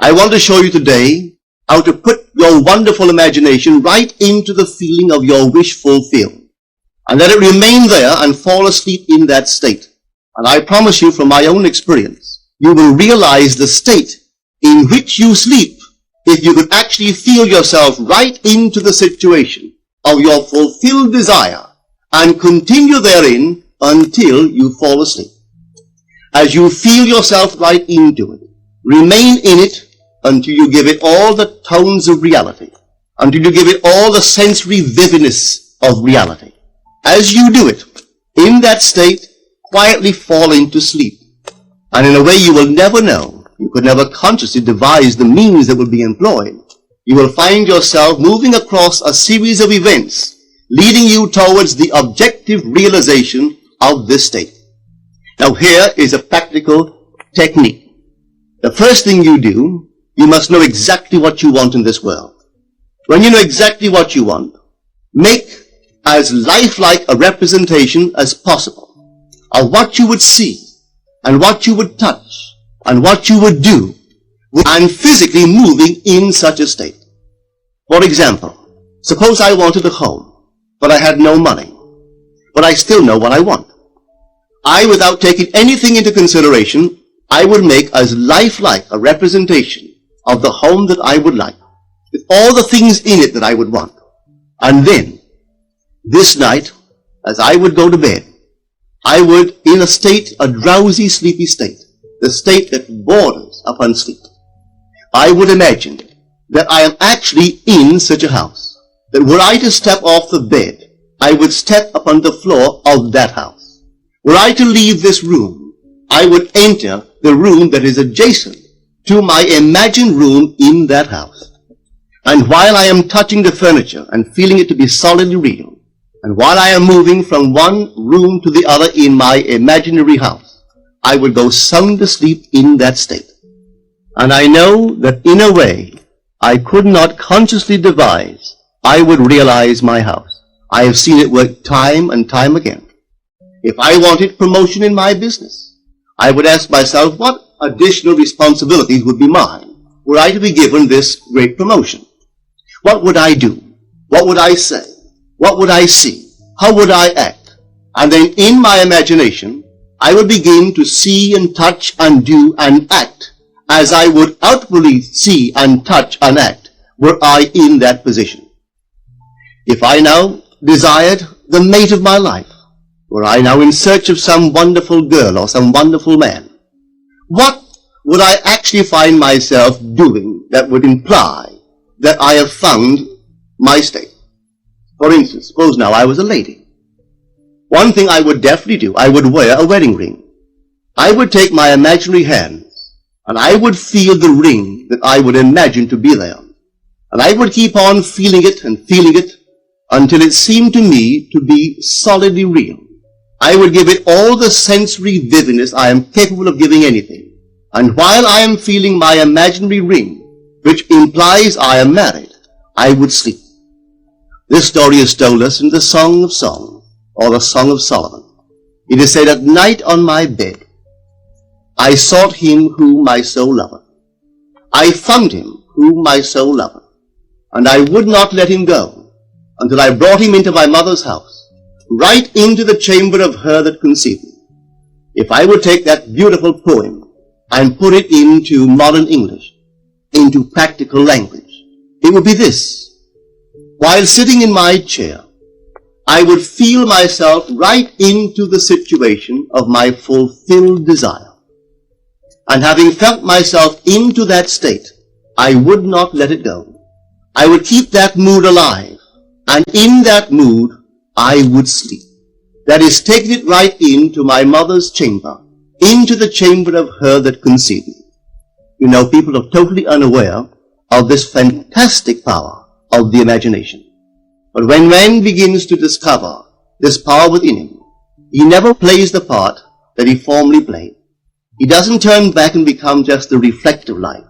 I want to show you today how to put your wonderful imagination right into the feeling of your wish fulfilled, and let it remain there and fall asleep in that state. And I promise you from my own experience, you will realize the state in which you sleep if you could actually feel yourself right into the situation of your fulfilled desire and continue therein until you fall asleep. As you feel yourself right into it, remain in it until you give it all the tones of reality, until you give it all the sensory vividness of reality. As you do it, in that state, quietly fall into sleep. And in a way you will never know, you could never consciously devise the means that will be employed. You will find yourself moving across a series of events, leading you towards the objective realization of this state. Now here is a practical technique. The first thing you do, you must know exactly what you want in this world. When you know exactly what you want, make as lifelike a representation as possible of what you would see and what you would touch and what you would do and physically moving in such a state. For example, suppose I wanted a home, but I had no money, but I still know what I want. Without taking anything into consideration, I would make as lifelike a representation of the home that I would like, with all the things in it that I would want. And then, this night, as I would go to bed, I would, in a drowsy, sleepy state, the state that borders upon sleep, I would imagine that I am actually in such a house, that were I to step off the bed, I would step upon the floor of that house. Were I to leave this room, I would enter the room that is adjacent to my imagined room in that house. And while I am touching the furniture and feeling it to be solidly real, and while I am moving from one room to the other in my imaginary house, I would go sound asleep in that state. And I know that in a way I could not consciously devise, I would realize my house. I have seen it work time and time again. If I wanted promotion in my business, I would ask myself what additional responsibilities would be mine were I to be given this great promotion. What would I do? What would I say? What would I see? How would I act? And then in my imagination, I would begin to see and touch and do and act as I would outwardly see and touch and act were I in that position. If I now desired the mate of my life, were I now in search of some wonderful girl or some wonderful man, what would I actually find myself doing that would imply that I have found my state? For instance, suppose now I was a lady. One thing I would definitely do, I would wear a wedding ring. I would take my imaginary hands and I would feel the ring that I would imagine to be there. And I would keep on feeling it until it seemed to me to be solidly real. I would give it all the sensory vividness I am capable of giving anything. And while I am feeling my imaginary ring, which implies I am married, I would sleep. This story is told us in the Song of Songs, or the Song of Solomon. It is said, "At night on my bed, I sought him whom my soul loveth. I found him whom my soul loveth, and I would not let him go, until I brought him into my mother's house, right into the chamber of her that conceived me." If I would take that beautiful poem and put it into modern English, into practical language, it would be this. While sitting in my chair, I would feel myself right into the situation of my fulfilled desire. And having felt myself into that state, I would not let it go. I would keep that mood alive, and in that mood, I would sleep. That is, taking it right into my mother's chamber, into the chamber of her that conceived me. You know, people are totally unaware of this fantastic power of the imagination. But when man begins to discover this power within him, he never plays the part that he formerly played. He doesn't turn back and become just the reflective life.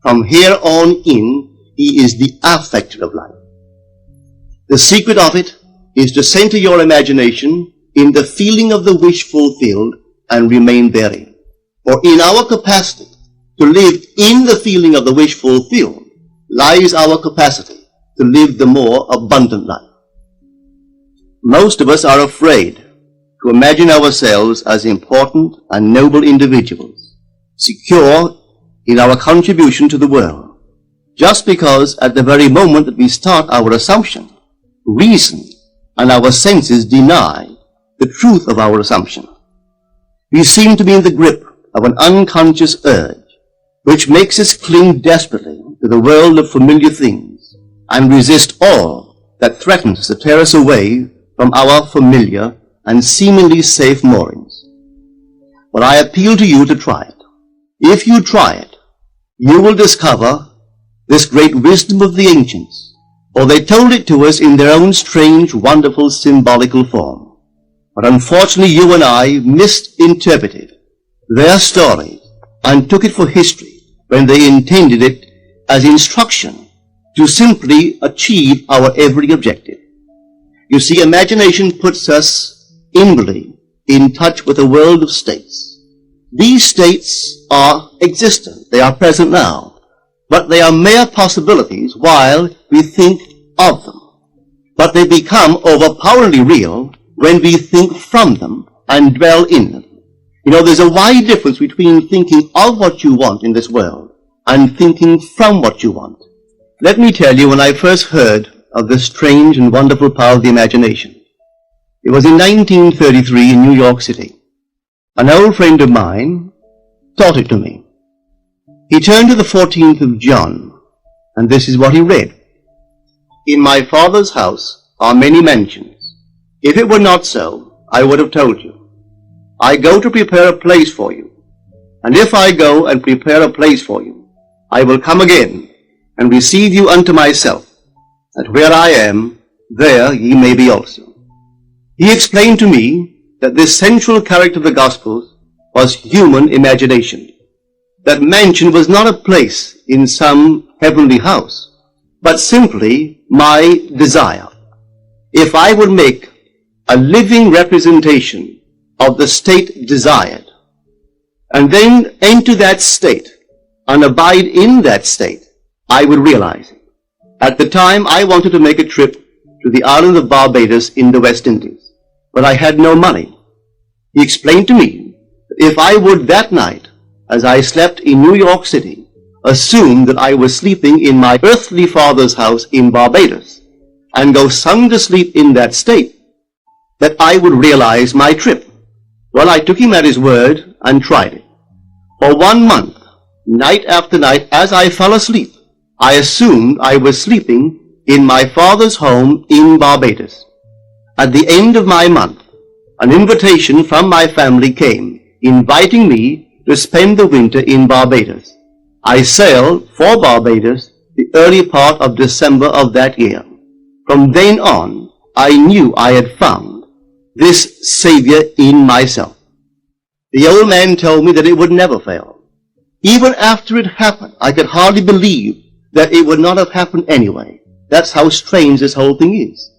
From here on in, he is the affecter of life. The secret of it is to center your imagination in the feeling of the wish fulfilled and remain therein. For in our capacity to live in the feeling of the wish fulfilled lies our capacity to live the more abundant life. Most of us are afraid to imagine ourselves as important and noble individuals, secure in our contribution to the world, just because at the very moment that we start our assumption, reason and our senses deny the truth of our assumption. We seem to be in the grip of an unconscious urge which makes us cling desperately to the world of familiar things and resist all that threatens to tear us away from our familiar and seemingly safe moorings. But I appeal to you to try it. If you try it, you will discover this great wisdom of the ancients, for they told it to us in their own strange, wonderful, symbolical form. But unfortunately, you and I misinterpreted their story and took it for history when they intended it as instruction to simply achieve our every objective. You see, imagination puts us inwardly in touch with a world of states. These states are existent. They are present now. But they are mere possibilities while we think of them. But they become overpoweringly real when we think from them and dwell in them. You know, there's a wide difference between thinking of what you want in this world and thinking from what you want. Let me tell you, when I first heard of this strange and wonderful power of the imagination, it was in 1933 in New York City. An old friend of mine taught it to me. He turned to the 14th of John, and this is what he read. In my Father's house are many mansions. If it were not so, I would have told you. I go to prepare a place for you. And if I go and prepare a place for you, I will come again and receive you unto myself, that where I am, there ye may be also. He explained to me that this central character of the Gospels was human imagination. That mansion was not a place in some heavenly house, but simply my desire. If I would make a living representation of the state desired, and then enter that state and abide in that state, I would realize it. At the time, I wanted to make a trip to the island of Barbados in the West Indies, but I had no money. He explained to me that if I would that night, as I slept in New York City, assume that I was sleeping in my earthly father's house in Barbados, and go sound asleep in that state, that I would realize my trip. Well, I took him at his word and tried it. For 1 month, night after night, as I fell asleep, I assumed I was sleeping in my father's home in Barbados. At the end of my month, an invitation from my family came, inviting me to spend the winter in Barbados. I sailed for Barbados the early part of December of that year. From then on, I knew I had found this Savior in myself. The old man told me that it would never fail. Even after it happened, I could hardly believe that it would not have happened anyway. That's how strange this whole thing is.